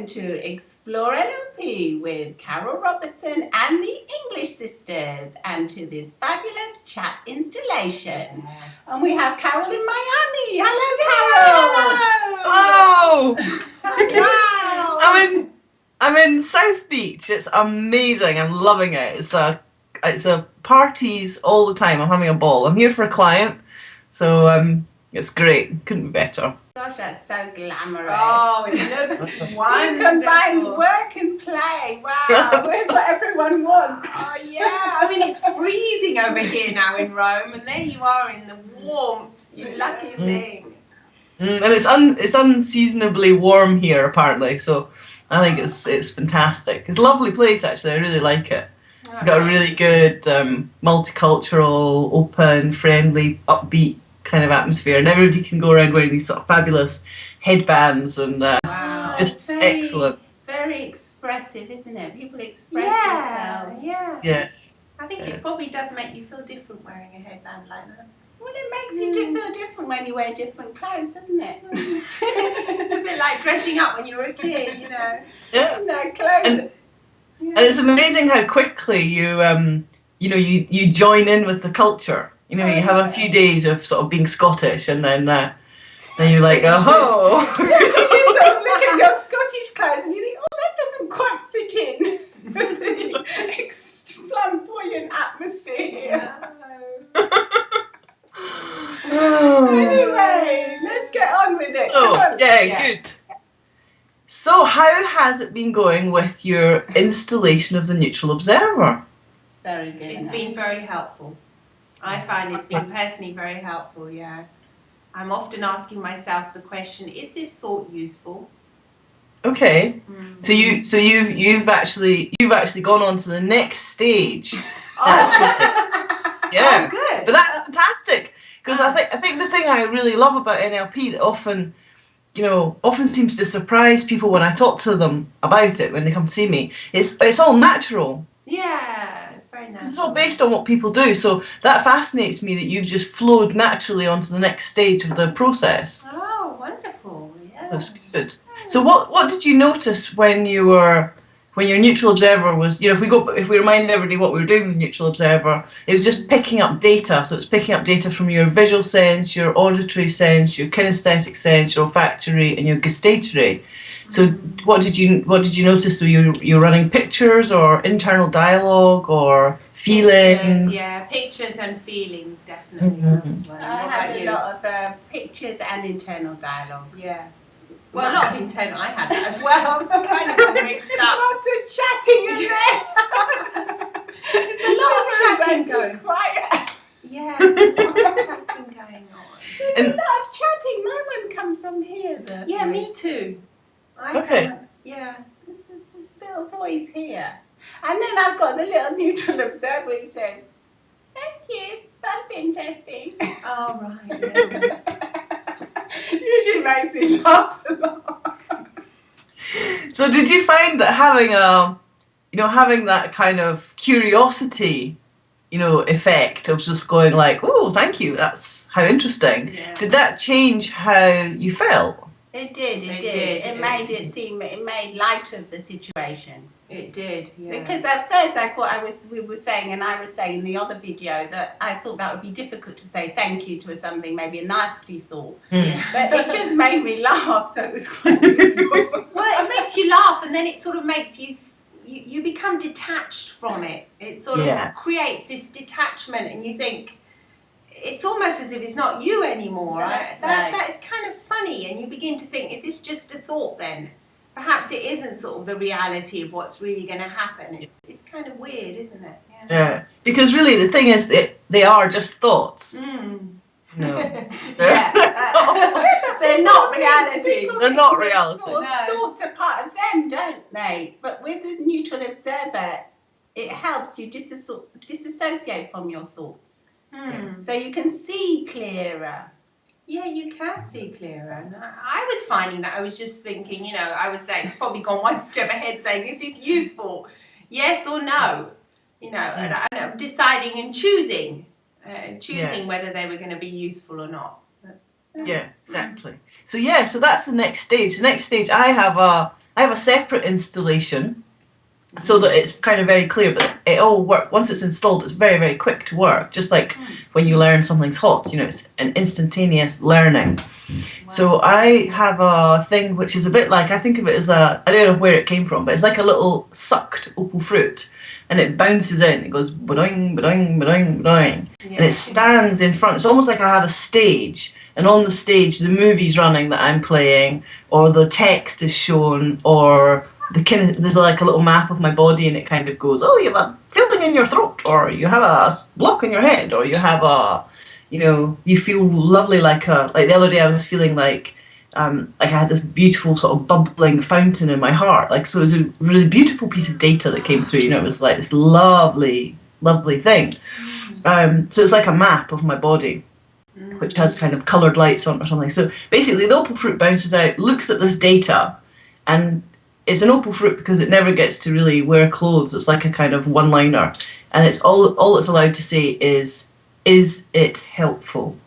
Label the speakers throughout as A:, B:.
A: welcome to Explore NLP with Carol Robertson and the English Sisters, and to this fabulous chat installation. And we have Carol in Miami. Hello, Carol.
B: Hello.
A: Wow.
B: I'm in South Beach. It's amazing. I'm loving it. It's a parties all the time. I'm having a ball. I'm here for a client, so it's great. Couldn't be better.
A: Gosh, that's so glamorous.
C: Oh, it looks wonderful.
A: You combine work and play. Wow, where's what everyone wants?
C: Oh, yeah. I mean, it's freezing over here now in Rome, and there you are in the warmth. You lucky thing.
B: And it's unseasonably warm here, apparently. So I think it's fantastic. It's a lovely place, actually. I really like it. It's got a really good multicultural, open, friendly, upbeat kind of atmosphere, and everybody can go around wearing these sort of fabulous headbands, and it's just excellent.
A: Very expressive, isn't it? People express themselves.
C: Yeah. I think it probably does make you feel different wearing a headband like that.
A: Well, it makes you feel different when you wear different clothes, doesn't it?
C: It's a bit like dressing up when you were a kid, you know.
B: Yeah.
A: No clothes.
B: And it's amazing how quickly you join in with the culture. You know, you have a few days of sort of being Scottish, and then you're like, oh.
A: You sort of look at your Scottish clothes and you think, oh, that doesn't quite fit in with the flamboyant atmosphere here. Anyway, let's get on with it.
B: So, good. So, how has it been going with your installation of the neutral observer?
A: It's very good.
C: It's been very helpful. I find it's been personally very helpful, yeah. I'm often asking myself the question, is this thought useful?
B: Okay. So you've actually gone on to the next stage. Yeah.
C: Oh, good.
B: But that's fantastic, because I think the thing I really love about NLP that often seems to surprise people when I talk to them about it when they come to see me, it's all natural.
C: Yeah, it's very natural.
B: It's all based on what people do, so that fascinates me that you've just flowed naturally onto the next stage of the process.
C: Oh, wonderful! Yeah.
B: That's good. So what did you notice when your neutral observer was? If we remind everybody what we were doing with neutral observer, it was just picking up data. So it's picking up data from your visual sense, your auditory sense, your kinesthetic sense, your olfactory, and your gustatory. So what did you notice? Were you running pictures or internal dialogue or feelings?
C: Pictures and feelings, definitely.
A: I had a lot of pictures and internal dialogue.
C: Yeah. Well, a lot of internal. I had that as well. I was kind of all mixed up.
A: Lots of chatting in there.
C: There's a lot of chatting going.
A: Quiet.
C: Yeah, there's a lot of chatting going on.
A: There's a lot of chatting. My one comes from here.
C: Yeah, me too.
B: Okay.
A: There's a little voice here. And then I've got the little neutral observer who says, thank you, that's interesting.
C: Oh, right, yeah.
A: Usually makes me laugh a lot.
B: So did you find that having that kind of curiosity, effect of just going like, oh, thank you, that's how interesting. Yeah. Did that change how you felt?
A: It did. It made light of the situation.
C: It did, yeah.
A: Because at first we were saying in the other video that I thought that would be difficult to say thank you to something, maybe a nasty thought. But it just made me laugh, so it was quite useful.
C: Well, it makes you laugh, and then it sort of makes you become detached from it. It sort of creates this detachment, and you think, it's almost as if it's not you anymore. That's right. It's kind of funny, and you begin to think, is this just a thought then? Perhaps it isn't sort of the reality of what's really going to happen. It's kind of weird, isn't it?
B: Yeah. Because really the thing is that they are just thoughts. No.
C: They're not reality.
B: They're not reality.
A: Thoughts are part of them, don't they? But with the neutral observer, it helps you disassociate from your thoughts. So you can see clearer.
C: Yeah, you can see clearer. And I was finding that I was just thinking, I was saying, probably gone one step ahead saying, is this useful? Yes or no? And I'm deciding and choosing whether they were going to be useful or not.
B: Yeah, exactly. So that's the next stage. The next stage, I have I have a separate installation so that it's kind of very clear, but it all works. Once it's installed, it's very, very quick to work. Just like when you learn something's hot, you know, it's an instantaneous learning. Wow. So I have a thing which is a bit like, I think of it as I don't know where it came from, but it's like a little sucked opal fruit. And it bounces in. It goes ba-doing, ba-doing, ba-doing, ba-doing. Yeah. And it stands in front. It's almost like I have a stage. And on the stage, the movie's running that I'm playing, or the text is shown, or there's like a little map of my body, and it kind of goes, oh, you have a feeling in your throat, or you have a block in your head, or you have a, you know, you feel lovely like the other day I was feeling like I had this beautiful sort of bubbling fountain in my heart. Like, so it was a really beautiful piece of data that came through, you know, it was like this lovely, lovely thing. So it's like a map of my body, which has kind of coloured lights on it or something. So basically the opal fruit bounces out, looks at this data, and it's an opal fruit because it never gets to really wear clothes. It's like a kind of one-liner. And it's all it's allowed to say is it helpful?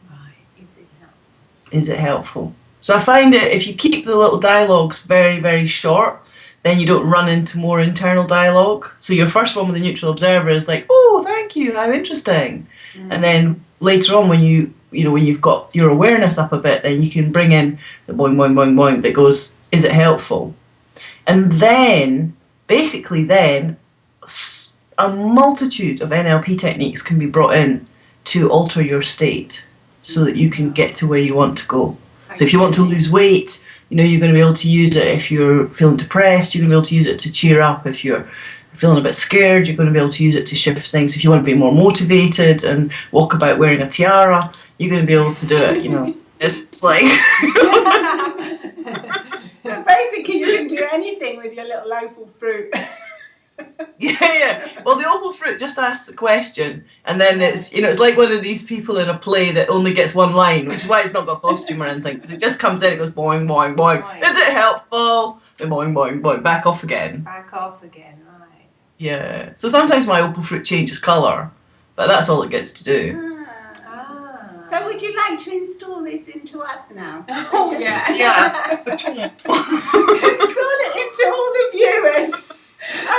C: Right, is it helpful?
B: Is it helpful? So I find that if you keep the little dialogues very, very short, then you don't run into more internal dialogue. So your first one with the neutral observer is like, oh, thank you, how interesting. And then later on, when when you've got your awareness up a bit, then you can bring in the boing, boing, boing, boing that goes, is it helpful? And then, basically then, a multitude of NLP techniques can be brought in to alter your state so that you can get to where you want to go. So if you want to lose weight, you know, you're going to be able to use it. If you're feeling depressed, you're going to be able to use it to cheer up. If you're feeling a bit scared, you're going to be able to use it to shift things. If you want to be more motivated and walk about wearing a tiara, you're going to be able to do it, you know. It's like...
A: So basically you can do anything with your little opal fruit.
B: Yeah. Well, the opal fruit just asks the question, and then it's, you know, it's like one of these people in a play that only gets one line, which is why it's not got a costume or anything, because it just comes in, it goes boing, boing, boing. Is it helpful? And boing, boing, boing, back off again.
C: Back off again, right.
B: Yeah. So sometimes my opal fruit changes colour, but that's all it gets to do.
A: So would you like to install this into us now?
C: Oh, yeah.
B: Yeah.
A: Install it into all the viewers.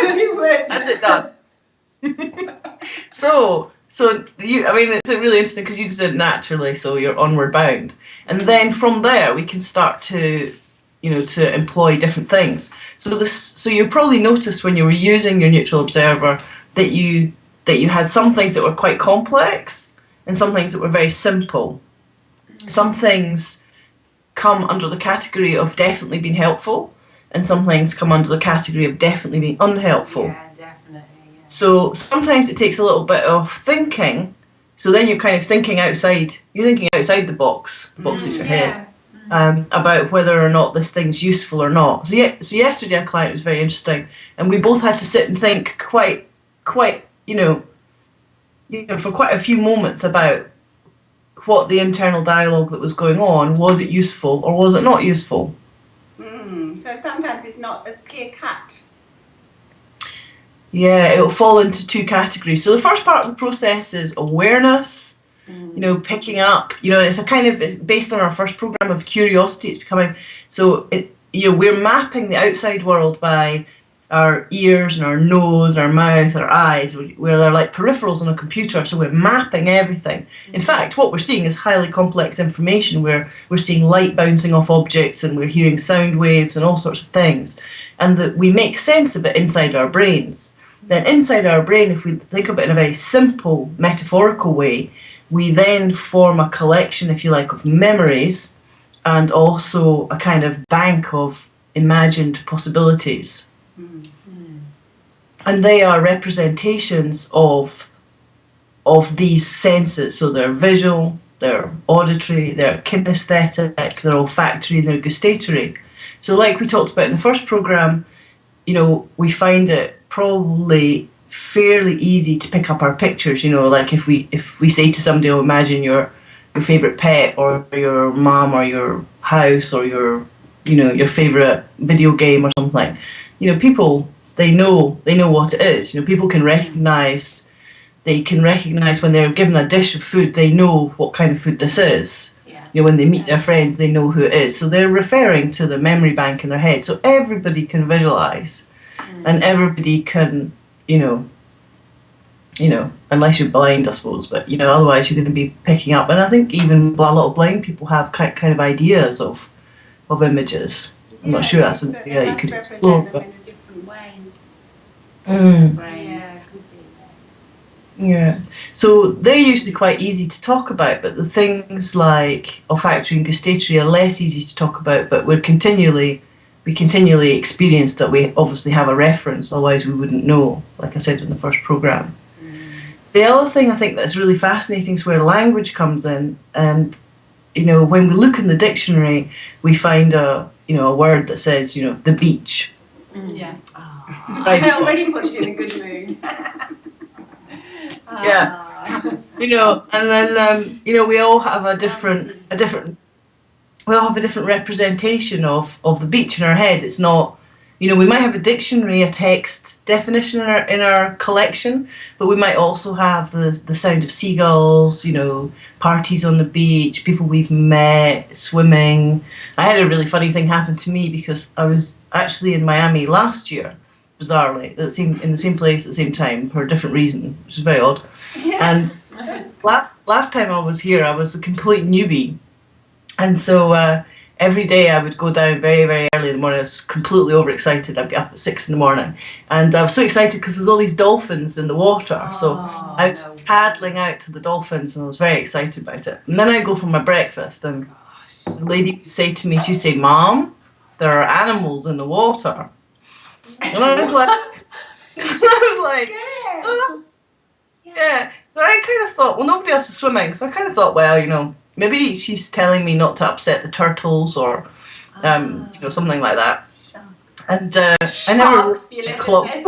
A: As you would.
B: That's it done. So you, I mean, it's really interesting because you just did it naturally, so you're onward bound. And then from there, we can start to, you know, to employ different things. So you probably noticed when you were using your neutral observer that you had some things that were quite complex and some things that were very simple. Some things come under the category of definitely being helpful, and some things come under the category of definitely being unhelpful.
C: Yeah, definitely. Yeah.
B: So sometimes it takes a little bit of thinking. So then you're kind of thinking outside. You're thinking outside the box is your head, about whether or not this thing's useful or not. So yesterday a client was very interesting, and we both had to sit and think quite, you know, for quite a few moments about what the internal dialogue that was going on. Was it useful or was it not useful?
A: So sometimes it's not as clear cut.
B: Yeah, it'll fall into two categories. So the first part of the process is awareness, you know, picking up, you know, it's based on our first program of curiosity. It's becoming, so you know, we're mapping the outside world by our ears and our nose, our mouth, our eyes, where they're like peripherals on a computer. So we're mapping everything. In fact, what we're seeing is highly complex information, where we're seeing light bouncing off objects, and we're hearing sound waves and all sorts of things. And that we make sense of it inside our brains. Then inside our brain, if we think of it in a very simple, metaphorical way, we then form a collection, if you like, of memories, and also a kind of bank of imagined possibilities. And they are representations of these senses. So they're visual, they're auditory, they're kinesthetic, they're olfactory, and they're gustatory. So like we talked about in the first program, you know, we find it probably fairly easy to pick up our pictures. You know, like if we say to somebody, oh, imagine your favorite pet, or your mom, or your house, or your favorite video game or something. You know, people, they know what it is. You know, people can recognize when they're given a dish of food, they know what kind of food this is.
A: Yeah.
B: you know, when they meet their friends, they know who it is. So they're referring to the memory bank in their head. So everybody can visualize, and everybody can, you know, unless you're blind, I suppose, but, you know, otherwise you're going to be picking up. And I think even a lot of blind people have kind of ideas of images. I'm not sure that's something that you could explore.
A: Them in a different way.
C: Yeah, could be.
B: Yeah. So they're usually quite easy to talk about, but the things like olfactory and gustatory are less easy to talk about, but we continually experience that we obviously have a reference, otherwise we wouldn't know, like I said in the first programme. The other thing I think that's really fascinating is where language comes in, and, you know, when we look in the dictionary, we find a word that says, you know, the beach.
A: Yeah.
C: I already put you in a good mood.
B: Yeah. You know, and then you know, we all have a different representation of the beach in our head. It's not, you know, we might have a dictionary, a text definition in our collection, but we might also have the sound of seagulls, you know, parties on the beach, people we've met, swimming. I had a really funny thing happen to me because I was actually in Miami last year, bizarrely, in the same place at the same time for a different reason, which is very odd. And last time I was here, I was a complete newbie, and so every day I would go down very, very early in the morning. I was completely overexcited. I'd be up at 6 in the morning. And I was so excited because there was all these dolphins in the water. So I was paddling out to the dolphins and I was very excited about it. And then I'd go for my breakfast and the lady would say to me, she'd say, "Mom, there are animals in the water." And I was like, oh, yeah. So I kind of thought, well, nobody else is swimming. So I kind of thought, well, you know, maybe she's telling me not to upset the turtles or, you know, something like that. And I never really clocked. I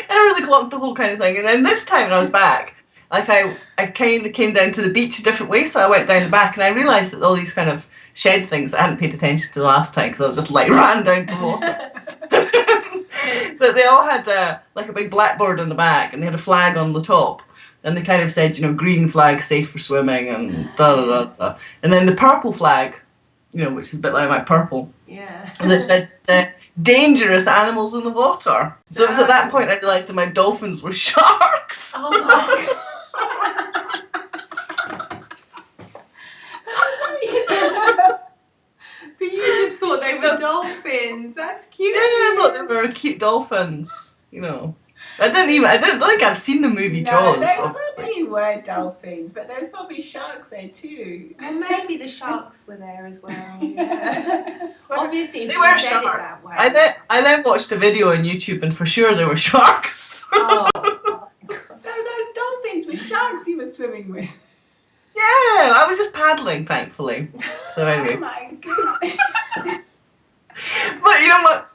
B: never really clocked the whole kind of thing. And then this time when I was back, like I kind of came down to the beach a different way. So I went down the back and I realised that all these kind of shed things I hadn't paid attention to the last time because I was just like ran down to the water. But they all had like a big blackboard on the back and they had a flag on the top. And they kind of said, you know, green flag, safe for swimming, and da da da da. And then the purple flag, you know, which is a bit like my purple.
C: Yeah.
B: And it said, dangerous animals in the water. So it was at that point I realised that my dolphins were sharks.
C: Oh my God. But you just thought they were dolphins. That's cute.
B: Yeah, I thought they were cute dolphins, you know. I don't think I've seen the movie Jaws.
A: They probably were dolphins, but there was probably sharks there too.
C: Well, maybe the sharks were there as well. Yeah. Obviously,
B: they were sharks.
C: Said it that way.
B: I then watched a video on YouTube, and for sure there were sharks.
C: Oh.
A: So those dolphins were sharks you were swimming with?
B: Yeah, I was just paddling, thankfully. So anyway.
A: Oh my goodness.
B: But you know,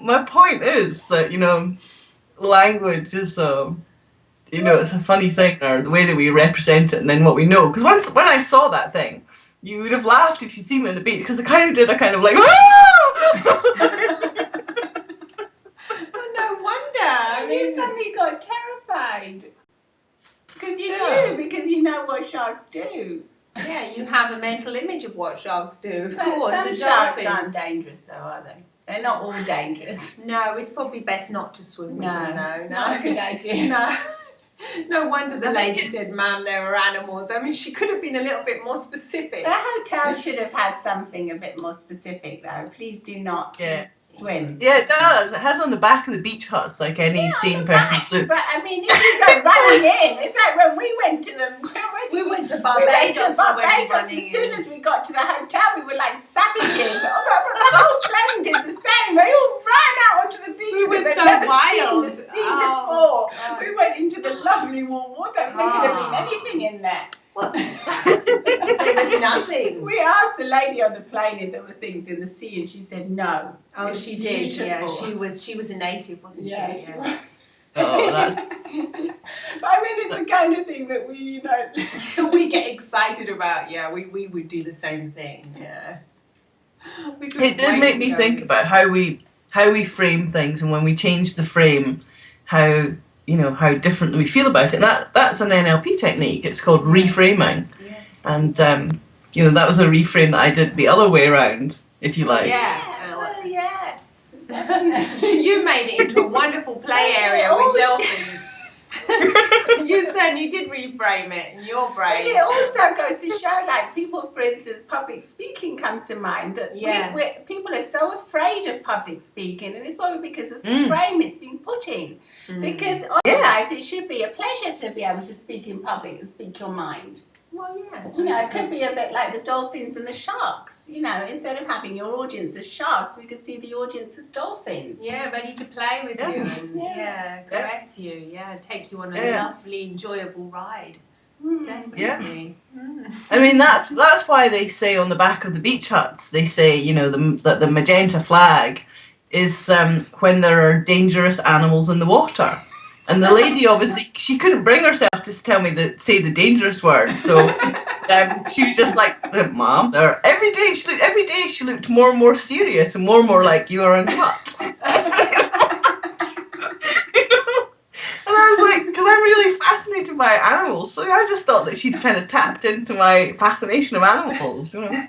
B: my point is that, you know, language is you know, it's a funny thing, or the way that we represent it and then what we know. Because when I saw that thing, you would have laughed if you seen me on the beach, because I kind of did a kind of like,
C: Oh, no wonder.
A: You suddenly got terrified. Because you know what sharks do.
C: Yeah, you have a mental image of what sharks do. Of
A: But
C: course,
A: some
C: the
A: sharks
C: dolphins
A: aren't dangerous though, are they? They're not all dangerous.
C: No, it's probably best not to swim with them. No,
A: it's not a good idea.
C: No. No wonder the lady said, "Ma'am, there are animals." I mean, she could have been a little bit more specific.
A: The hotel should have had something a bit more specific, though. Please do not swim.
B: Yeah, it does. It has on the back of the beach huts, like any sane person would do.
A: But I mean, if you go running in, it's like when we went to
C: We went to Barbados.
A: As soon as we got to the hotel, we were like savages. The whole plane did the same. They all ran out onto the beach.
C: We were
A: They'd
C: so
A: never
C: wild.
A: seen the sea before.
C: God.
A: We went into the lovely warm water. There could have been anything in there.
C: Well, there was nothing.
A: We asked the lady on the plane if there were things in the sea, and she said no.
C: Oh,
A: It's
C: she did.
A: beautiful.
C: Yeah, she was a native, wasn't she?
A: Yeah, she was.
B: Oh, that's...
A: But I mean, it's the kind of thing that we, you know,
C: we get excited about. Yeah, we would do the same thing. Yeah.
B: It did make me think about how we frame things, and when we change the frame, how differently we feel about it. And that's an NLP technique. It's called reframing.
A: Yeah.
B: And, you know, that was a reframe that I did the other way around, if you like.
C: Yeah.
A: Well, yes.
C: You made it into a wonderful play area with dolphins. You certainly did reframe it in your
A: But
C: brain.
A: it also goes to show, like, people, for instance, public speaking comes to mind, that people are so afraid of public speaking, and it's probably because of the frame it's been put in. Because otherwise it should be a pleasure to be able to speak in public and speak your mind.
C: Well, yes.
A: You know, it could be a bit like the dolphins and the sharks. You know, instead of having your audience as sharks, we could see the audience as dolphins.
C: Yeah, ready to play with you and caress you. Yeah, take you on a lovely, enjoyable ride. Definitely.
B: Yeah. I mean, that's why they say on the back of the beach huts, they say, you know, that the magenta flag is when there are dangerous animals in the water. And the lady, obviously, she couldn't bring herself to say the dangerous words. So she was just like, Mom, every day she looked more and more serious and more like, you are uncut. And I was like, because I'm really fascinated by animals. So I just thought that she'd kind of tapped into my fascination of animals, you know.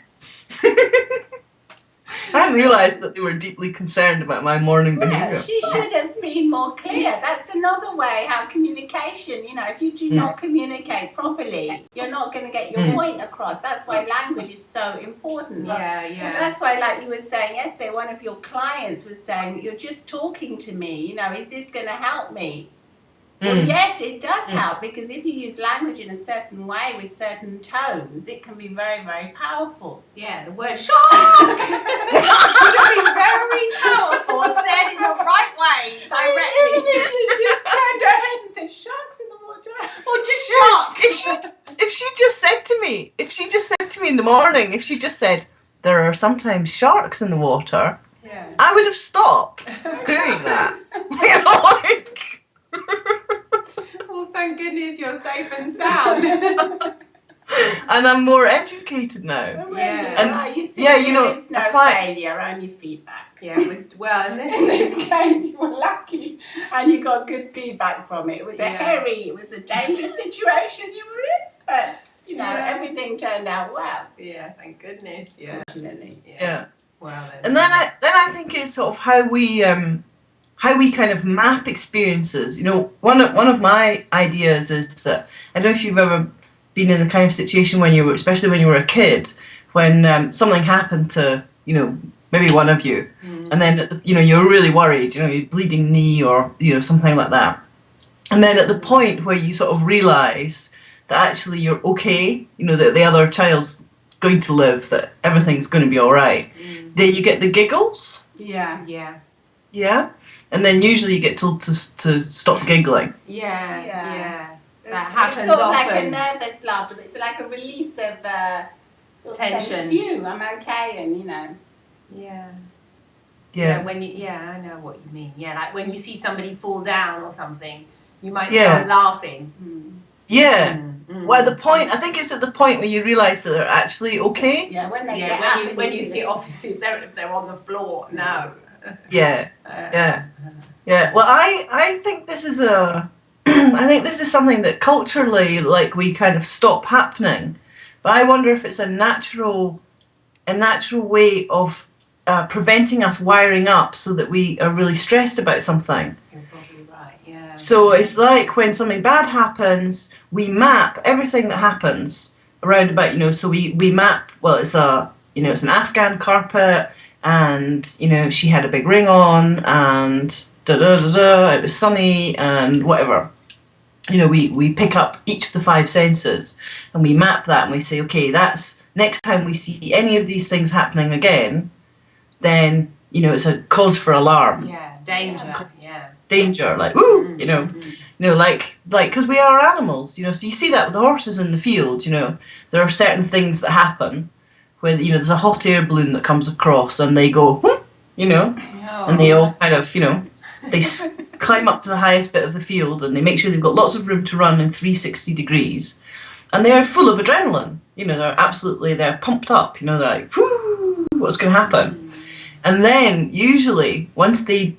B: I hadn't realised that they were deeply concerned about my morning behaviour.
A: She should have been more clear. That's another way how communication, you know, if you do not communicate properly, you're not going to get your point across. That's why language is so important.
C: Yeah.
A: That's why, like you were saying yesterday, one of your clients was saying, you're just talking to me, you know, is this going to help me? Well, yes, it does help, because if you use language in a certain way with certain tones, it can be very, very powerful.
C: Yeah, the word shark would have been very powerful, said in the right way, directly.
A: Even if you just turned her head and said, sharks in the water.
C: Or just shark.
B: If she just said to me in the morning, if she just said, there are sometimes sharks in the water, I would have stopped doing that. You know, like...
C: Well, thank goodness you're safe and sound.
B: And I'm more educated now.
A: And you see,
B: you know,
A: there is no failure, only feedback.
C: Yeah, well,
A: in this case, you were lucky and you got good feedback from it. It was it was a dangerous situation you were in, but you know, everything turned out well.
C: Yeah, thank goodness. Yeah.
A: Fortunately.
B: Yeah.
C: Well,
B: and then I think it's sort of how we kind of map experiences. You know, one of my ideas is that, I don't know if you've ever been in the kind of situation especially when you were a kid, when something happened to, you know, maybe one of you, and then, you know, you're really worried, you know, you're bleeding knee or, you know, something like that. And then at the point where you sort of realise that actually you're okay, you know, that the other child's going to live, that everything's going to be all right, then you get the giggles.
A: Yeah.
B: And then usually you get told to stop giggling.
C: Yeah. That happens
A: it's sort of
C: often.
A: like a nervous laughter. It's like a release of sort of
C: tension.
A: Phew, I'm okay, and you know.
C: Yeah, when I know what you mean. Yeah, like when you see somebody fall down or something, you might start laughing.
B: Well, I think it's at the point where you realise that they're actually okay.
A: Yeah, when they get up.
C: When you see, obviously, if they're on the floor, no.
B: Yeah. Well, I think this is I think this is something that culturally, like, we kind of stop happening. But I wonder if it's a natural way of preventing us wiring up so that we are really stressed about something.
C: You're probably right. Yeah.
B: So it's like when something bad happens, we map everything that happens around about. You know, so we map. Well, it's it's an Afghan carpet. And, you know, she had a big ring on, and it was sunny, and whatever. You know, we pick up each of the 5 senses, and we map that, and we say, okay, that's, next time we see any of these things happening again, then, you know, it's a cause for alarm.
C: Yeah, danger,
B: Danger, like, woo, you know, like, because we are animals, you know, so you see that with the horses in the field, you know, there are certain things that happen, where, you know, there's a hot air balloon that comes across and they go, whoop, you know, and they all kind of, you know, they climb up to the highest bit of the field and they make sure they've got lots of room to run in 360 degrees. And they're full of adrenaline, you know, they're pumped up, you know, they're like, whoo, what's going to happen? And then usually once they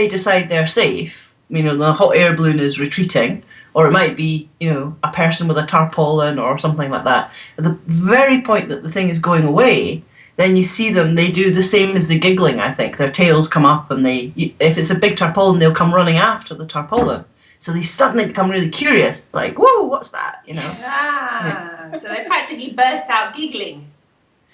B: decide they're safe, you know, the hot air balloon is retreating, or it might be, you know, a person with a tarpaulin or something like that. At the very point that the thing is going away, then you see them, they do the same as the giggling, I think. Their tails come up and if it's a big tarpaulin, they'll come running after the tarpaulin. So they suddenly become really curious, like, whoa, what's that, you know?
C: So they practically burst out giggling.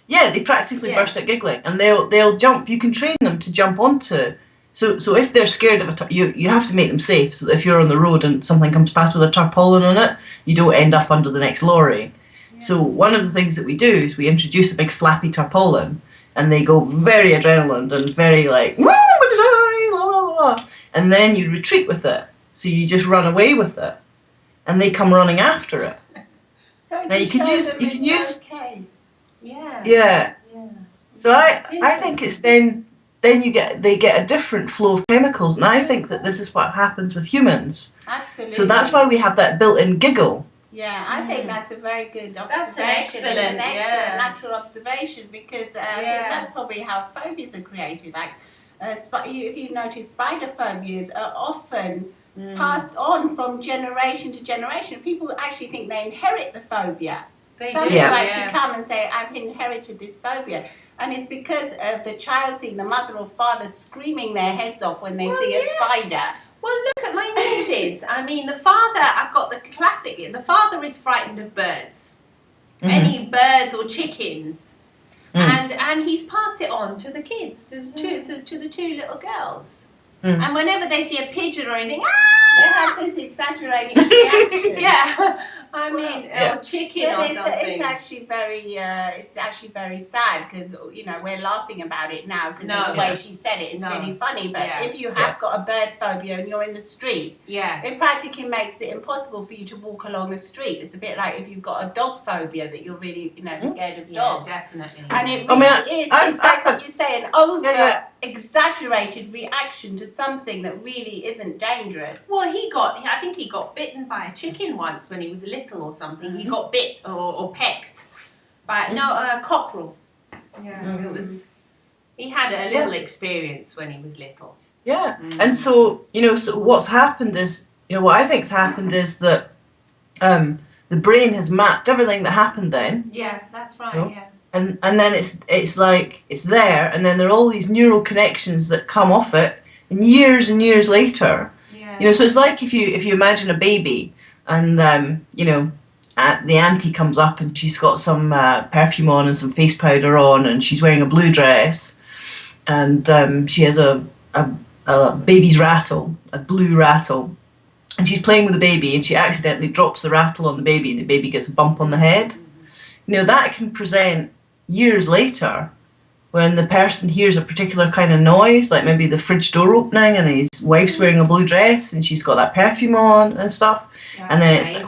B: Yeah, they practically burst out giggling, and they'll jump. You can train them to jump onto. So if they're scared of you have to make them safe. So that if you're on the road and something comes past with a tarpaulin on it, you don't end up under the next lorry. Yeah. So one of the things that we do is we introduce a big flappy tarpaulin, and they go very adrenaline and very like, woo, I'm gonna die, blah, blah, blah. And then you retreat with it. So you just run away with it, and they come running after it.
A: So
B: now you can use.
A: Okay.
B: Yeah. So I think it's then they get a different flow of chemicals, and I think that this is what happens with humans.
A: Absolutely.
B: So that's why we have that built-in giggle.
A: Yeah, I think that's a very good observation.
C: That's an excellent
A: natural observation, because I think that's probably how phobias are created. Like, if you notice, spider phobias are often passed on from generation to generation. People actually think they inherit the phobia. Some people actually come and say, I've inherited this phobia. And it's because of the child seeing the mother or father screaming their heads off when they see a spider.
C: Well, look at my nieces. I mean, the father, I've got the classic, the father is frightened of birds. Any birds or chickens. And he's passed it on to the kids, to the two little girls. And whenever they see a pigeon or anything,
A: they have this exaggerated reaction.
C: I mean, or chicken or something.
A: It's actually very sad, because, you know, we're laughing about it now because of the way she said it. It's really funny. But if you have got a bird phobia and you're in the street, it practically makes it impossible for you to walk along the street. It's a bit like if you've got a dog phobia, that you're really, you know, scared of dogs.
C: Definitely.
A: And it really is. It's like what you say, an over-exaggerated reaction to something that really isn't dangerous.
C: Well, I think he got bitten by a chicken once when he was little or something. He got bit or pecked by a cockerel. It was. He had a little experience when he was little.
B: Yeah, and so, you know, so what's happened is, you know, what I think's happened is that the brain has mapped everything that happened then.
C: Yeah, that's right.
B: You know? And then it's like it's there, and then there are all these neural connections that come off it, and years later. You know, so it's like if you imagine a baby, and you know, the auntie comes up and she's got some perfume on and some face powder on, and she's wearing a blue dress, and she has a baby's rattle, a blue rattle, and she's playing with the baby, and she accidentally drops the rattle on the baby, and the baby gets a bump on the head. You know, that can present years later, when the person hears a particular kind of noise, like maybe the fridge door opening, and his wife's wearing a blue dress and she's got that perfume on and stuff. And then it's like,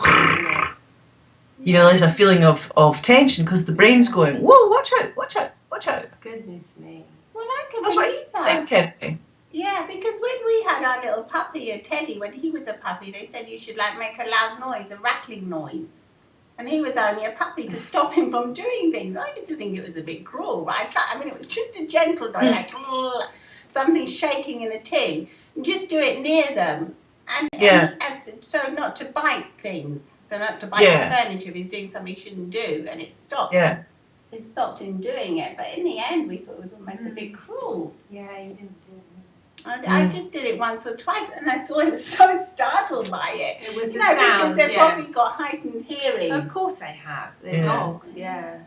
B: you know, there's a feeling of tension because the brain's going, whoa, watch out, watch out, watch out.
C: Goodness me.
A: Well, I can
B: That's
A: believe
B: what
A: that.
B: I think.
A: Yeah, because when we had our little puppy, Teddy, when he was a puppy, they said you should like make a loud noise, a rattling noise. And he was only a puppy, to stop him from doing things. I used to think it was a bit cruel, but I mean, it was just a gentle noise, like something shaking in a tin. And just do it near them. And so not to bite things, so not to bite the furniture if he's doing something he shouldn't do, and it stopped.
B: Yeah.
A: It stopped him doing it, but in the end we thought it was almost a bit cruel.
C: Yeah, you didn't do it.
A: I just did it once or twice, and I saw him so startled by it.
C: It was the
A: because
C: sound,
A: they've probably got heightened hearing.
C: Of course they have. They're dogs,
B: Yeah.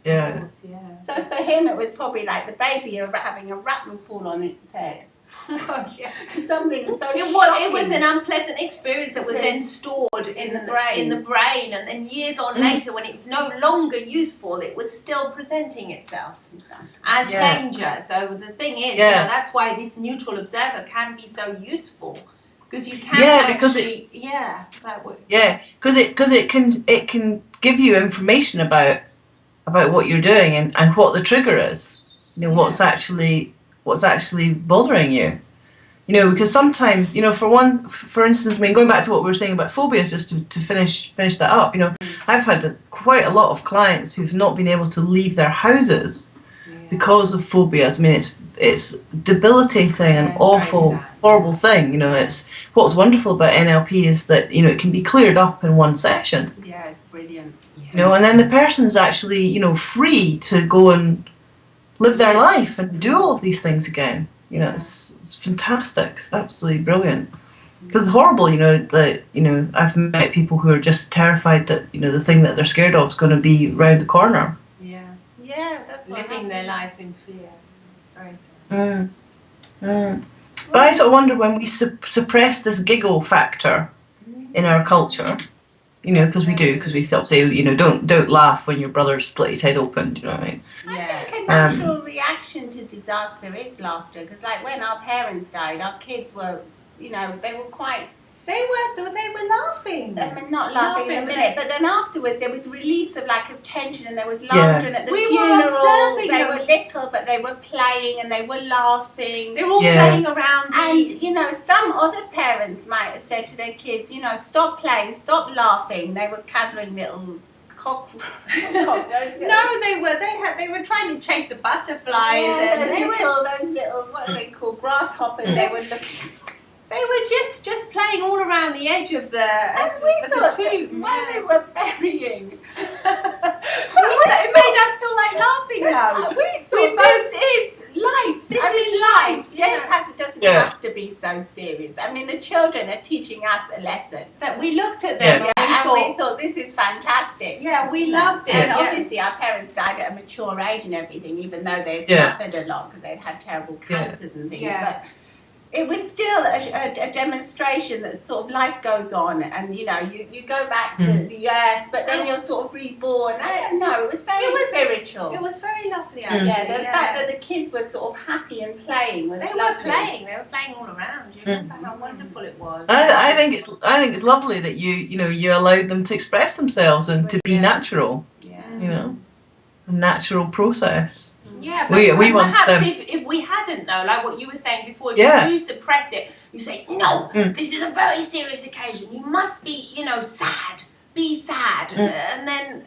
C: Of course, yeah.
A: So for him, it was probably like the baby having a rattle fall on its head. Something so shocking.
C: It was an unpleasant experience that was then stored in the brain, and then years on later, when it was no longer useful, it was still presenting itself as danger. So the thing is, you know, that's why this neutral observer can be so useful, because you can because
B: it can give you information about what you're doing and what the trigger is. You know, what's actually bothering you. You know, because sometimes, you know, for instance, I mean, going back to what we were saying about phobias, just to finish that up, you know, I've had quite a lot of clients who've not been able to leave their houses because of phobias. I mean, it's it's debilitating and awful, horrible thing. You know, it's what's wonderful about NLP is that, you know, it can be cleared up in one session.
A: Yeah, it's brilliant. Yeah.
B: You know, and then the person's actually, you know, free to go and live their life and do all of these things again. You know, it's fantastic. It's absolutely brilliant. Because it's horrible, you know, that, you know, I've met people who are just terrified that, you know, the thing that they're scared of is going to be round the corner.
C: Yeah, that's living their lives in fear. It's very sad.
B: But I sort of wonder when we suppress this giggle factor in our culture, you know, because we sort of say, you know, don't laugh when your brother split his head open. Do you know what I mean?
A: I think a natural reaction to disaster is laughter. Because, like, when our parents died, our kids were, you know, they were quite.
C: They were laughing.
A: I mean, not laughing in a minute, but then afterwards there was release of like of tension, and there was laughter. And at the funeral, they were little, but they were playing and they were laughing.
C: They were all playing around.
A: And you know, some other parents might have said to their kids, you know, stop playing, stop laughing. They were gathering little cockroaches.
C: No, they were trying to chase the butterflies, and
A: those little what are they called, grasshoppers. They were looking.
C: They were just playing all around the edge of the tomb.
A: While they were burying.
C: It made us feel like laughing though.
A: We thought this is life. This is life. Death doesn't have to be so serious. I mean, the children are teaching us a lesson.
C: That we looked at them and
A: we thought this is fantastic.
C: Yeah, we loved it.
A: And obviously our parents died at a mature age and everything, even though they'd suffered a lot because they'd had terrible cancers and things.
C: Yeah.
A: But it was still a demonstration that sort of life goes on, and you know, you go back to the earth, but then you're sort of reborn. I don't know, it was very spiritual.
C: It was very lovely.
A: The fact that the kids were sort of happy and playing was lovely.
C: They were playing all around. You remember how wonderful it was.
B: I think it's lovely that you allowed them to express themselves and to be natural.
A: Yeah.
B: You know, a natural process.
C: Yeah, but perhaps if we hadn't though, like what you were saying before, if you do suppress it, you say, no, this is a very serious occasion. You must be, you know, sad. Be sad. And then,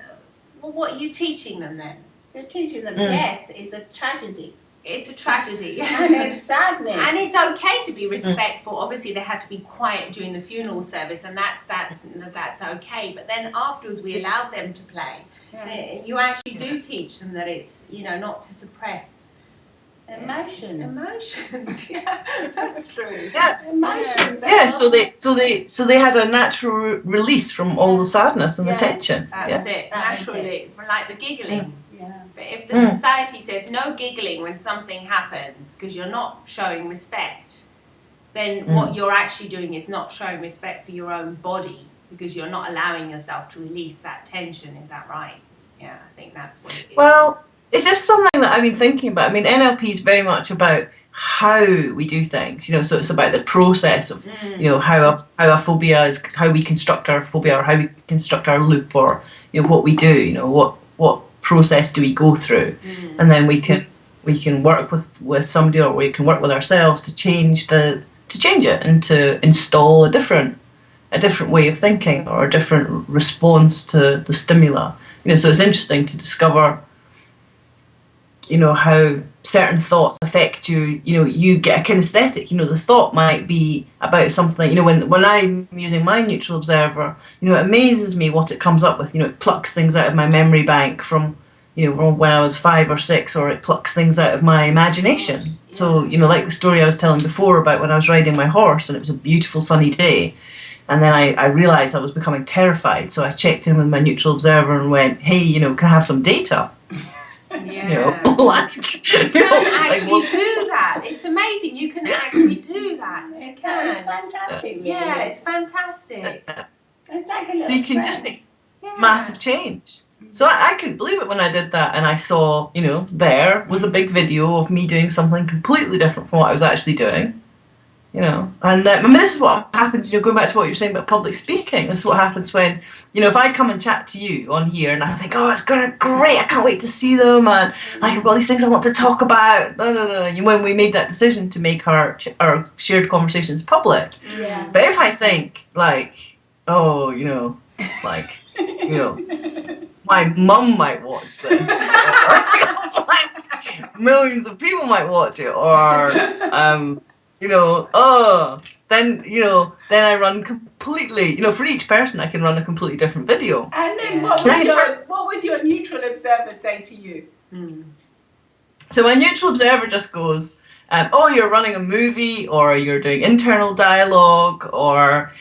C: well, what are you teaching them then?
A: You're teaching them death is a tragedy.
C: It's a tragedy.
A: And it's sadness.
C: And it's okay to be respectful. Obviously, they had to be quiet during the funeral service, and that's okay. But then afterwards, we allowed them to play. Yeah. You actually do teach them that it's, you know, not to suppress
A: emotions.
C: Yeah, that's true.
B: Yeah,
A: emotions.
B: Yeah, so they had a natural release from all the sadness and the tension.
C: That's it. Naturally, like the giggling. Yeah. But if the society says no giggling when something happens because you're not showing respect, then what you're actually doing is not showing respect for your own body, because you're not allowing yourself to release that tension. Is that right? Yeah, I think that's what it is.
B: Well, it's just something that I've been thinking about. I mean, NLP is very much about how we do things, you know, so it's about the process of, you know, how a phobia is, how we construct our phobia, or how we construct our loop, or, you know, what we do, you know, what process do we go through, and then we can work with somebody, or we can work with ourselves to change it and to install a different way of thinking, or a different response to the stimuli. You know, so it's interesting to discover, you know, how certain thoughts affect you. You know, you get a kinesthetic. You know, the thought might be about something. You know, when I'm using my neutral observer, you know, it amazes me what it comes up with. You know, it plucks things out of my memory bank from, you know, when I was 5 or 6, or it plucks things out of my imagination. So, you know, like the story I was telling before about when I was riding my horse and it was a beautiful sunny day. And then I realised I was becoming terrified, so I checked in with my neutral observer and went, hey, you know, can I have some data?
C: Yeah.
B: You know,
C: you can actually do that. It's amazing. You can actually do that.
A: It's fantastic. Really.
C: Yeah, it's fantastic.
A: It's like a little
B: so you can just make massive change. So I couldn't believe it when I did that, and I saw, you know, there was a big video of me doing something completely different from what I was actually doing. You know, and I mean, this is what happens, you know, going back to what you're saying about public speaking. This is what happens when, you know, if I come and chat to you on here and I think, oh, it's going to be great, I can't wait to see them, and I've got all these things I want to talk about. When we made that decision to make our shared conversations public.
A: Yeah.
B: But if I think, like, oh, you know, like, you know, my mum might watch this. millions of people might watch it, or then I run completely, for each person I can run a completely different video.
A: And then what would your neutral observer say to you?
B: So my neutral observer just goes, oh, you're running a movie, or you're doing internal dialogue, or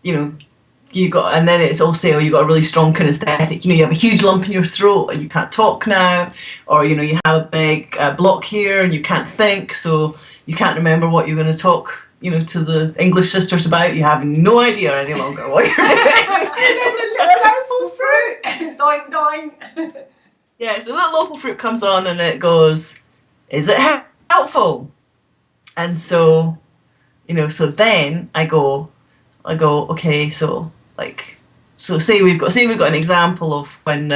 B: you got, and then it's all say, oh, you got a really strong kinesthetic, you have a huge lump in your throat and you can't talk now, or you have a big block here and you can't think, so you can't remember what you're going to talk to the English sisters about. You have no idea any longer what you're doing.
A: And then the little opal fruit, doing doing.
B: Yeah, so the little opal fruit comes on and it goes, is it helpful? And so so then I go, okay, so say we've got an example of when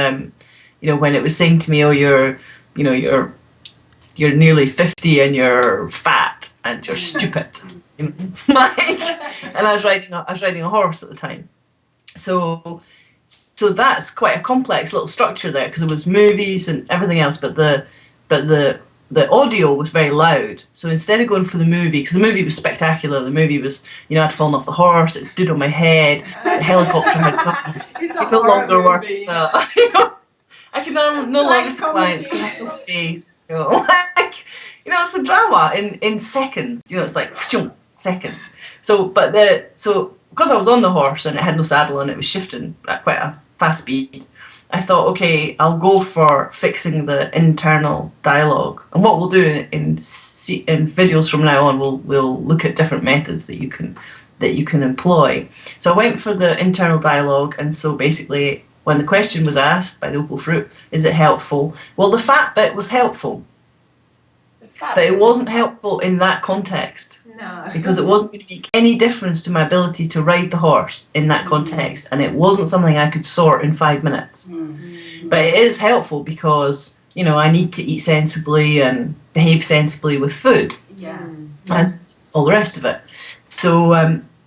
B: when it was saying to me, oh, you're nearly 50 and you're fat and you're stupid, and I was riding a horse at the time, so that's quite a complex little structure there, because it was movies and everything else, but the audio was very loud. So instead of going for the movie, because the movie was spectacular, the movie was, I'd fallen off the horse, it stood on my head, the helicopter had come.
A: It's
B: it no longer worked. I can no longer see clients because I have no face. It's a drama in seconds. It's like seconds. So because I was on the horse and it had no saddle and it was shifting at quite a fast speed, I thought, okay, I'll go for fixing the internal dialogue. And what we'll do in videos from now on, we'll look at different methods that you can employ. So I went for the internal dialogue, and so basically, when the question was asked by the opal fruit, is it helpful? Well, the fat bit was helpful, but it wasn't helpful in that context.
C: No.
B: Because it wasn't going to make any difference to my ability to ride the horse in that context, and it wasn't something I could sort in 5 minutes. But it is helpful because I need to eat sensibly and behave sensibly with food, and all the rest of it.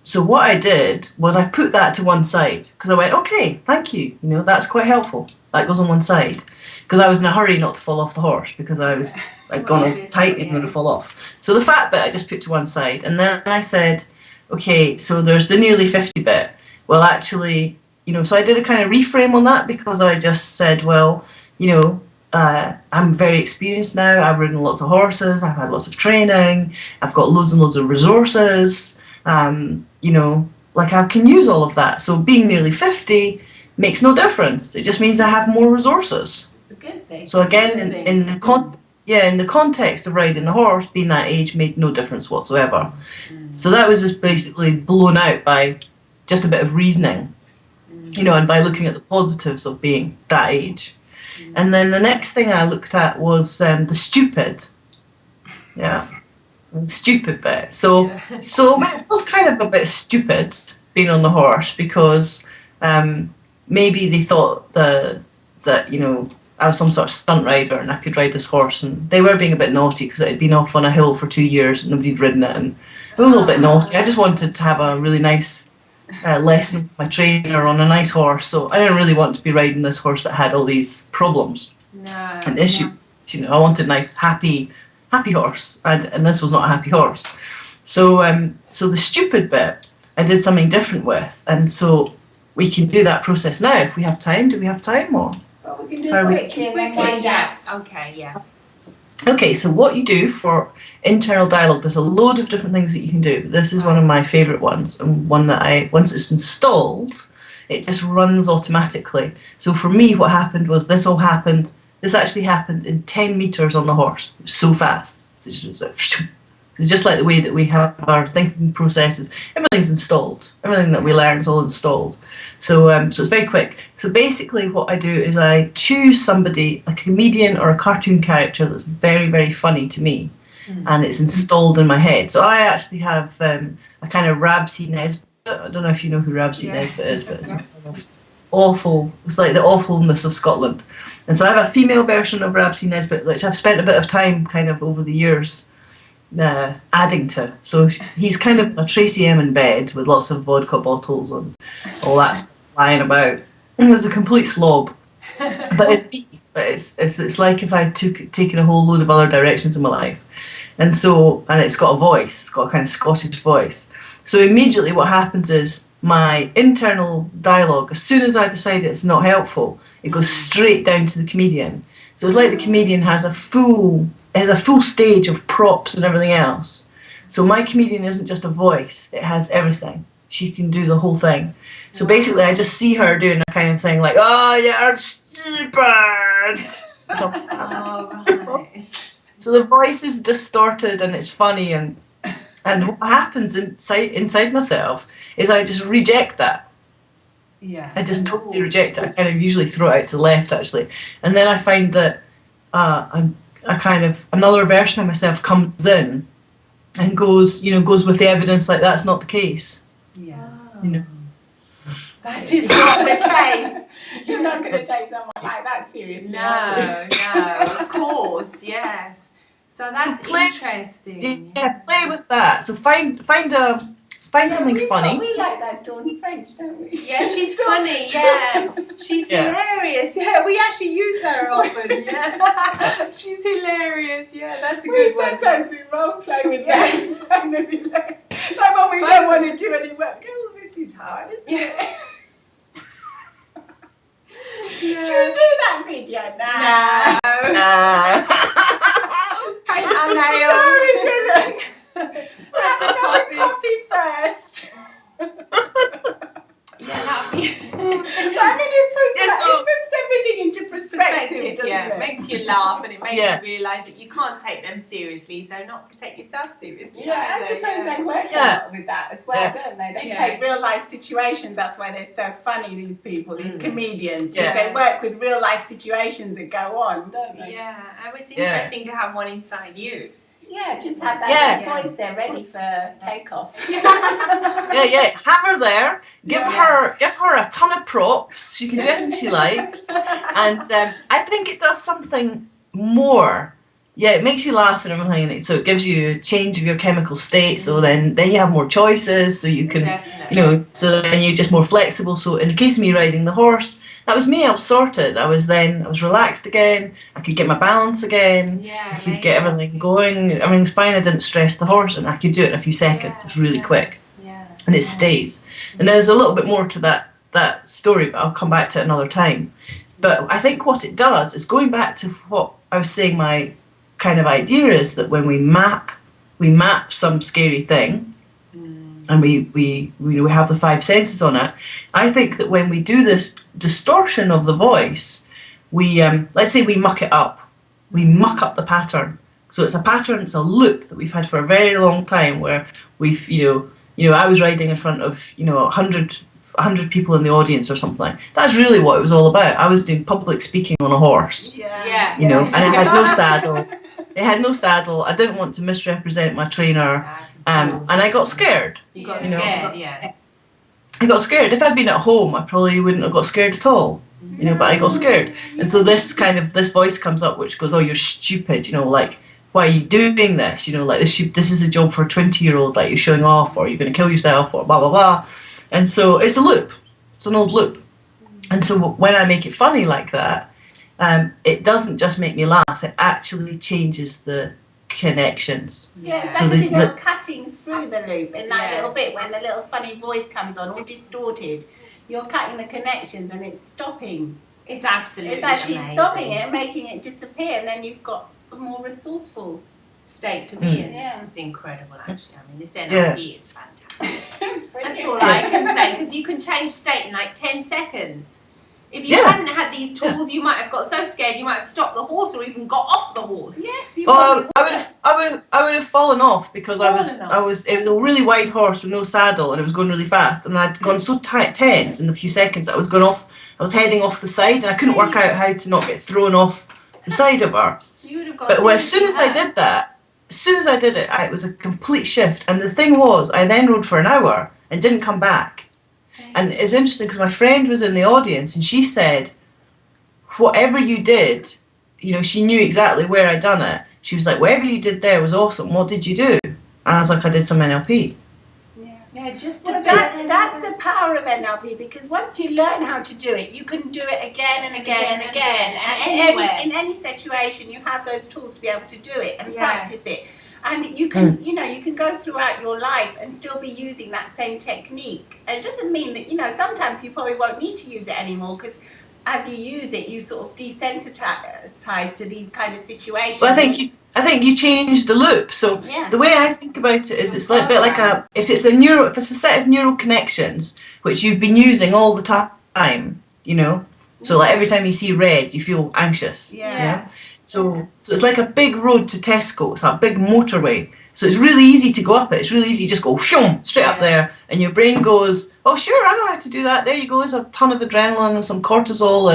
B: So what I did was I put that to one side, because I went, okay, thank you, that's quite helpful. That goes on one side, because I was in a hurry not to fall off the horse, because I'd gone tight and going to fall off. So the fat bit I just put to one side, and then I said, okay, so there's the nearly 50 bit. Well, actually, so I did a kind of reframe on that, because I just said, well, I'm very experienced now. I've ridden lots of horses. I've had lots of training. I've got loads and loads of resources. I can use all of that. So being nearly 50 makes no difference. It just means I have more resources.
A: It's a good thing.
B: So again, in the context of riding the horse, being that age made no difference whatsoever. So that was just basically blown out by just a bit of reasoning, and by looking at the positives of being that age. And then the next thing I looked at was the stupid. The stupid bit. So it was kind of a bit stupid being on the horse, because maybe they thought that I was some sort of stunt rider and I could ride this horse, and they were being a bit naughty because it had been off on a hill for 2 years and nobody'd ridden it, and it was a little bit naughty. I just wanted to have a really nice lesson with my trainer on a nice horse, so I didn't really want to be riding this horse that had all these problems and issues. I wanted a nice happy horse, and this was not a happy horse. So the stupid bit I did something different with, and so we can do that process now if we have time. Do we have time, or?
A: Well, we can do it quickly.
C: Yeah. Okay, yeah.
B: Okay, so what you do for internal dialogue, there's a load of different things that you can do. This is one of my favourite ones, and one that once it's installed, it just runs automatically. So for me, what happened was this actually happened in 10 metres on the horse. It was so fast. It's just like the way that we have our thinking processes. Everything's installed. Everything that we learn is all installed. So it's very quick. So basically what I do is I choose somebody, a comedian or a cartoon character that's very, very funny to me, and it's installed in my head. So I actually have a kind of Rabsy Nesbitt. I don't know if you know who Rabsy Nesbitt is, but it's kind of awful. It's like the awfulness of Scotland. And so I have a female version of Rabsy Nesbitt, which I've spent a bit of time kind of over the years adding to. So he's kind of a Tracy M in bed with lots of vodka bottles and all that stuff lying about. He's a complete slob. But but it's like if I taken a whole load of other directions in my life, and it's got a voice. It's got a kind of Scottish voice. So immediately, what happens is my internal dialogue. As soon as I decide it's not helpful, it goes straight down to the comedian. So it's like the comedian has a full stage of props and everything else. So my comedian isn't just a voice; it has everything. She can do the whole thing. So basically, I just see her doing a kind of thing like, "Oh, you're stupid."
C: Right.
B: So the voice is distorted and it's funny, and what happens inside myself is I just reject that.
C: Yeah.
B: I just totally reject it. I kind of usually throw it out to the left, actually, and then I find that another version of myself comes in and goes with the evidence like that's not the case.
C: Yeah.
A: That is not the case. You're not going to take someone like that seriously.
C: No, of course, yes. So that's interesting.
B: Yeah, play with that. So find something funny.
A: We like that Dawn French, don't we?
C: Yeah, she's funny. Yeah, she's hilarious. Yeah, we actually use her often. Yeah, she's hilarious. Yeah, that's a good one.
A: Sometimes we role play with them, and then we like when we don't want to do any work. Oh, this is hard, isn't it?
C: Yeah.
A: Should we do that video now?
B: Nah.
C: Paint our nails.
A: We'll have another coffee first.
C: Yeah, that'd be.
A: I mean, it puts everything into perspective, doesn't
C: yeah,
A: it?
C: it makes you laugh and it makes you realise that you can't take them seriously, so not to take yourself seriously.
A: Yeah, I suppose they work a lot with that as well, don't they? They take real life situations. That's why they're so funny, these people, these comedians, because they work with real life situations that go on, don't they?
C: Yeah, and it's interesting to have one inside you.
A: Yeah, just have that voice there ready for takeoff.
B: Have her there. Give her a ton of props. She can do anything she likes, and I think it does something more. Yeah, it makes you laugh and everything, so it gives you a change of your chemical state. So then you have more choices. So you can, so then you're just more flexible. So in the case of me riding the horse, that was me. I was sorted. I was relaxed again. I could get my balance again.
C: Yeah,
B: I could get everything going. Everything's fine. I didn't stress the horse, and I could do it in a few seconds. It's really quick, and it stays. And there's a little bit more to that story, but I'll come back to it another time. But I think what it does is going back to what I was saying. My kind of idea is that when we map some scary thing. And we have the five senses on it. I think that when we do this distortion of the voice, we let's say we muck it up. We muck up the pattern. So it's a pattern, it's a loop that we've had for a very long time, where we've I was riding in front of 100 people in the audience or something. That's really what it was all about. I was doing public speaking on a horse. And it had no saddle. It had no saddle. I didn't want to misrepresent my trainer. And I got scared.
C: You got scared, yeah.
B: I got scared. If I'd been at home, I probably wouldn't have got scared at all. But I got scared. And so this voice comes up which goes, "Oh, you're stupid, like, why are you doing this? Like this is a job for a 20-year-old, like you're showing off, or you're gonna kill yourself, or blah blah blah." And so it's a loop. It's an old loop. And so when I make it funny like that, it doesn't just make me laugh, it actually changes the connections.
A: Yeah, it's like as if you're cutting through the loop in that little bit when the little funny voice comes on, all distorted. You're cutting the connections and it's stopping.
C: It's absolutely
A: It's actually
C: amazing.
A: stopping it and making it disappear, and then you've got a more resourceful
C: state to be in.
A: Yeah.
C: It's incredible, actually. I mean, this NLP is fantastic. That's all I can say, because you can change state in like 10 seconds. If you hadn't had these tools, you might have got so scared you might have stopped the horse or even got off the horse.
A: Yes,
B: I would have fallen off because it was a really wide horse with no saddle, and it was going really fast, and I'd gone so tense in a few seconds that I was heading off the side, and I couldn't work out how to not get thrown off the side of her.
C: You would have got
B: But as soon as I did that, it was a complete shift. And the thing was, I then rode for an hour and didn't come back. And it's interesting because my friend was in the audience and she said, whatever you did, she knew exactly where I'd done it. She was like, whatever you did there was awesome. What did you do? And I was like, I did some NLP.
A: That's the power of NLP, because once you learn how to do it, you can do it again and again and again, and in any situation, you have those tools to be able to do it and practice it. And you can, you can go throughout your life and still be using that same technique. And it doesn't mean that, sometimes you probably won't need to use it anymore, because as you use it, you sort of desensitize to these kind of situations.
B: Well, I think you change the loop. So the way I think about it is, it's like a bit like if it's a set of neural connections which you've been using all the time, So like every time you see red, you feel anxious.
A: Yeah.
B: So it's like a big road to Tesco. It's a big motorway. So it's really easy to go up it. It's really easy. You just go straight up there, and your brain goes, "Oh, sure, I know how to do that." There you go. There's a ton of adrenaline and some cortisol,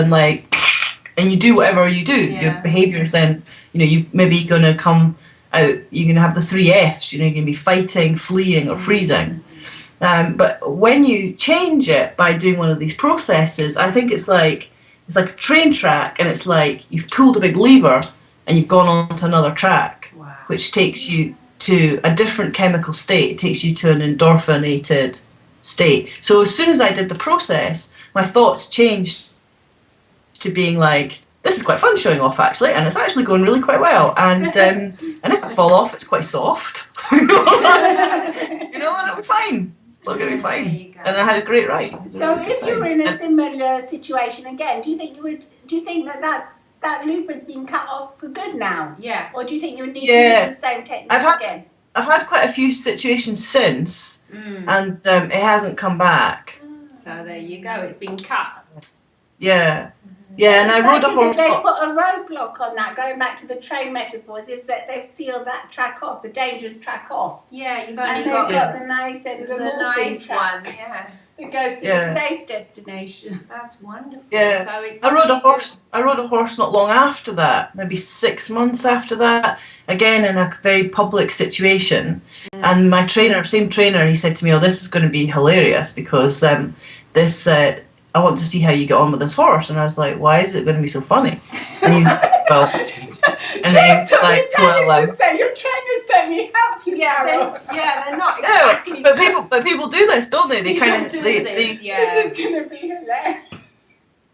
B: and you do whatever you do. Your behaviours then, you maybe gonna come out. You're gonna have the 3 Fs. You're gonna be fighting, fleeing, or freezing. But when you change it by doing one of these processes, I think it's like a train track, and it's like you've pulled a big lever and you've gone on to another track, which takes you to a different chemical state. It takes you to an endorphinated state. So as soon as I did the process, my thoughts changed to being like, this is quite fun showing off actually, and it's actually going really quite well. And and if I fall off, it's quite soft. And it'll be fine. It's going to be fine. And I had a great ride.
A: So if you were in a similar situation again, do you think that loop has been cut off for good now?
C: Yeah.
A: Or do you think you would need to use the same technique again?
B: I've had quite a few situations since, and it hasn't come back.
C: So there you go. It's been cut.
B: Yeah. Yeah, and I rode a horse.
A: They put a roadblock on that, going back to the train metaphors, is that they've sealed that track off, the dangerous track off.
C: Yeah, you've only
A: got the nice
C: one. Yeah.
A: It goes to the safe destination.
C: That's wonderful.
B: Yeah.
C: So
B: I rode a horse not long after that, maybe 6 months after that, again in a very public situation. And my same trainer, he said to me, "Oh, this is going to be hilarious because I want to see how you get on with this horse." And I was like, "Why is it going to be so funny?" And he was like, "Well," and then he was like, "Well,
A: say your trainer said me help you."
C: They're not exactly.
B: But people do this, don't they? They kind of
A: This is going to be hilarious.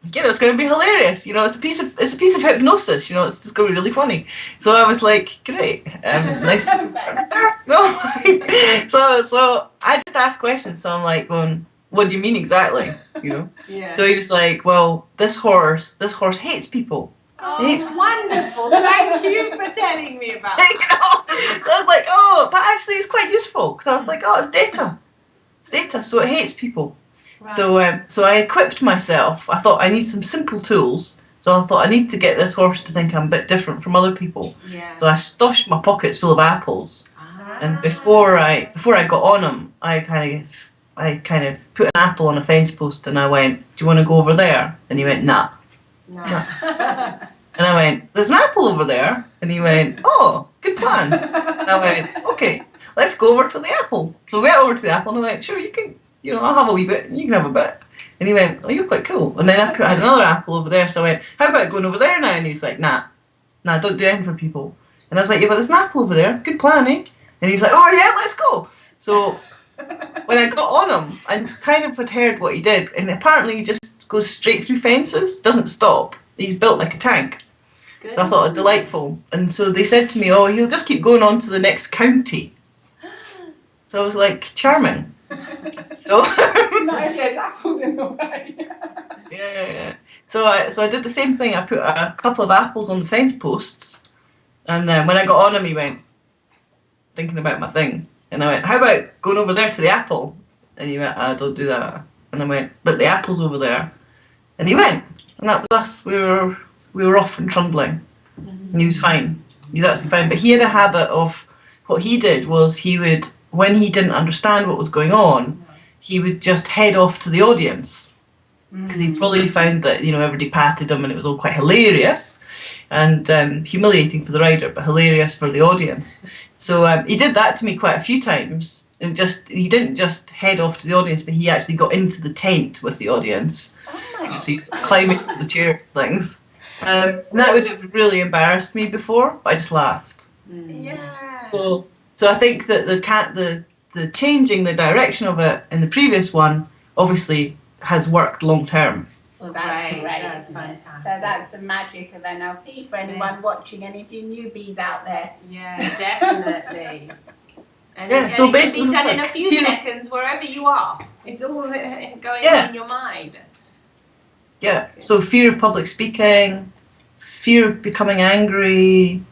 B: It's going to be hilarious. It's a piece of hypnosis. It's just going to be really funny. So I was like, great, nice piece of there. No, so I just asked questions. So I'm like going, what do you mean exactly? So he was like, well, this horse hates people.
C: Oh, wonderful. Thank you for telling me about
B: that. So I was like, oh, but actually it's quite useful, because I was like, oh, it's data. So it hates people. Right. So I equipped myself. I thought I need some simple tools. So I thought I need to get this horse to think I'm a bit different from other people.
C: Yeah.
B: So I stashed my pockets full of apples. And before I got on him, I kind of put an apple on a fence post, and I went, "Do you want to go over there?" And he went, "Nah." And I went, "There's an apple over there." And he went, "Oh, good plan." And I went, "Okay, let's go over to the apple." So we went over to the apple, and I went, "Sure, you can, I'll have a wee bit, and you can have a bit." And he went, "Oh, you're quite cool." And then I had another apple over there, so I went, "How about going over there now?" And he was like, Nah, don't do anything for people. And I was like, "Yeah, but there's an apple over there. Good plan, eh?" And he was like, "Oh yeah, let's go." So when I got on him, I kind of had heard what he did, and apparently he just goes straight through fences, doesn't stop. He's built like a tank. Good. So I thought it was delightful. And so they said to me, "Oh, he'll just keep going on to the next county." So I was like, charming. So
A: there's apples in the way.
B: Yeah. So I did the same thing. I put a couple of apples on the fence posts, and when I got on him, he went, thinking about my thing. And I went, "How about going over there to the apple?" And he went, "Don't do that." And I went, "But the apple's over there." And he went, and that was us. We were off and trundling, and he was fine. He was absolutely fine. But he had a habit of, what he did was, he would, when he didn't understand what was going on, he would just head off to the audience, because he probably found that everybody patted him, and it was all quite hilarious, and humiliating for the rider, but hilarious for the audience. So he did that to me quite a few times, and he didn't just head off to the audience, but he actually got into the tent with the audience. So he's climbing to the chair things. And that would have really embarrassed me before, but I just laughed.
A: Yeah.
B: So I think that the changing the direction of it in the previous one obviously has worked long term.
A: Well, that's great.
C: That's fantastic.
A: So that's the magic of NLP for anyone watching, any of you newbies out there.
C: Yeah, definitely. And
B: Yeah, so
C: it can
B: basically
C: be done
B: it's
C: in a
B: like
C: few
B: fear-
C: seconds wherever you are. It's all going
B: Yeah.
C: in your mind.
B: Yeah. So fear of public speaking, fear of becoming angry,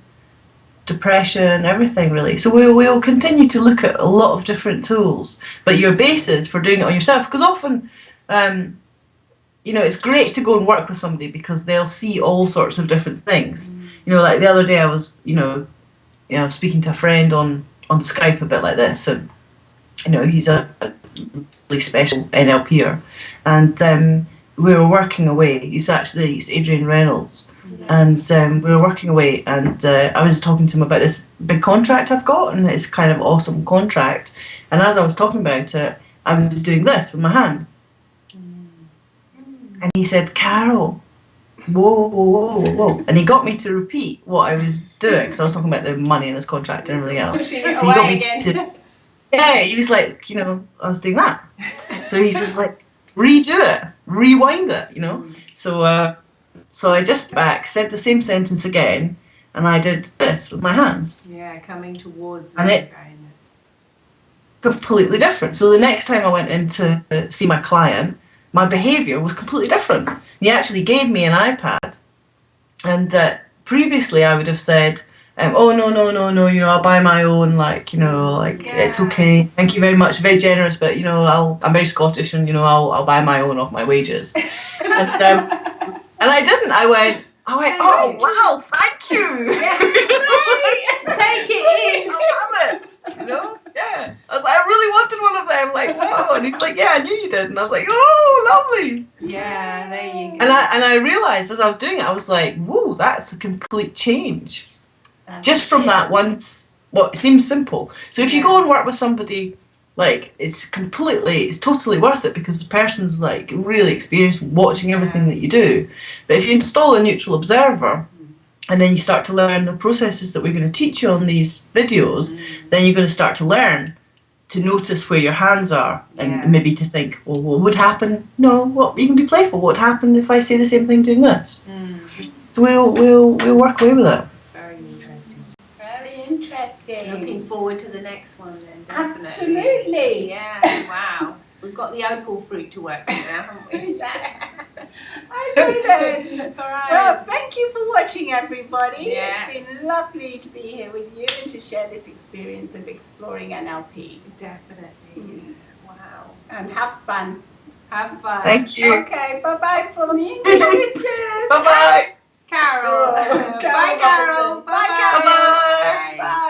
B: depression, everything really. So we'll continue to look at a lot of different tools, but your basis for doing it on yourself, because often, it's great to go and work with somebody because they'll see all sorts of different things. Like the other day I was, speaking to a friend on Skype a bit like this, and he's a really special NLPer, and we were working away. It's Adrian Reynolds. And we were working away, and I was talking to him about this big contract I've got, and it's kind of awesome contract. And as I was talking about it, I was doing this with my hands. And he said, "Carol, whoa, whoa, whoa, whoa, whoa." And he got me to repeat what I was doing, because I was talking about the money in this contract and everything else.
C: Pushing it away again.
B: Yeah, he was like, I was doing that. So he's just like, redo it, rewind it, So I just said the same sentence again, and I did this with my hands.
C: Yeah, coming towards
B: and it. Completely different. So the next time I went in to see my client, my behaviour was completely different. He actually gave me an iPad, and previously I would have said, "Oh no, I'll buy my own. It's okay. Thank you very much, very generous, but I'm very Scottish, and I'll buy my own off my wages." And I didn't. I went, "Oh wow, thank you."
C: Yeah, great. Take it in.
B: I love it. Yeah. I was like, I really wanted one of them. Like, wow. And he's like, "Yeah, I knew you did." And I was like, "Oh, lovely."
C: Yeah, there you go.
B: And I realised as I was doing it, I was like, "Whoa, that's a complete change." Just from that once, it seems simple. So if you go and work with somebody, it's totally worth it, because the person's really experienced watching everything that you do. But if you install a neutral observer, and then you start to learn the processes that we're going to teach you on these videos, then you're going to start to learn to notice where your hands are, and maybe to think, well, what would happen? No, you can be playful. What would happen if I say the same thing doing this? So we'll work away with it.
C: Very interesting.
A: Very interesting.
C: Looking forward to the next one then, definitely.
A: Absolutely.
C: Yeah, wow. We've got the opal fruit to work with now, haven't we?
A: Yeah. Okay then.
C: All right.
A: Well, thank you for watching, everybody.
C: Yeah.
A: It's been lovely to be here with you and to share this experience of exploring NLP.
C: Definitely. Wow.
A: And have fun.
C: Have fun.
B: Thank you.
A: Okay, bye-bye from the English sisters.
B: Bye-bye.
C: Carol.
A: Carol
C: Bye, Carol.
A: Robertson. Bye, Carol.
B: Bye-bye.
A: Bye.